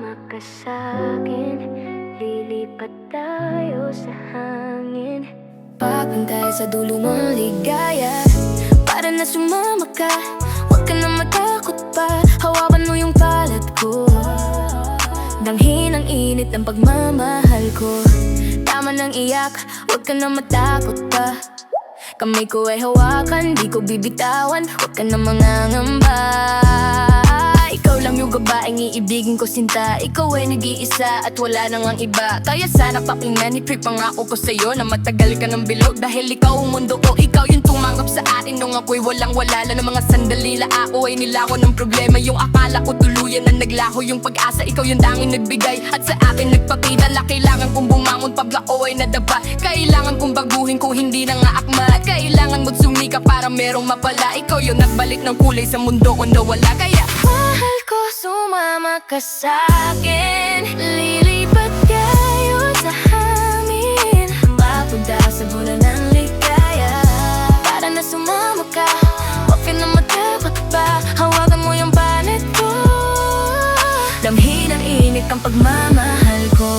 sumama ka sa'kin, lilipat tayo sa hangin. Papunta sa dulo mong ligaya, para na sumama ka. Huwag ka na matakot pa, hawakan mo yung palad ko. Danghin ang init ng pagmamahal ko. Tama ng iyak, huwag ka na matakot pa. Kamay ko ay hawakan, di ko bibitawan. Huwag ka na mangangamba. Ikaw lang yung babaeng iibigin ko, sinta. Ikaw ay nag-iisa at wala nang ang iba. Kaya sana pakinggan, ipipangako ko sa'yo na matagal ka ng bilog. Dahil ikaw ang mundo ko, ikaw yung tumanggap sa akin nung ako'y walang-wala lang ng mga sandali. La ako ay nilako ng problema, yung akala ko tuluyan na naglaho yung pag-asa. Ikaw yung tanging nagbigay at sa akin nagpakita na kailangan kong bumangon pag ako ay nadapa. Kailangan kong baguhin kung hindi na nga akma. Kailangan mo't sumika para merong mapala. Ikaw yung nagbalik ng kulay sa mundo ko nawala. Kaya mahal ko, sumama ka sa'kin, lilipat tayo sa hangin. Papunta sa bulan ng ligaya, para na sumama ka. Huwag ka na matakot pa, hawakan mo yung palad ko. Damhin ang init ang pagmamahal ko.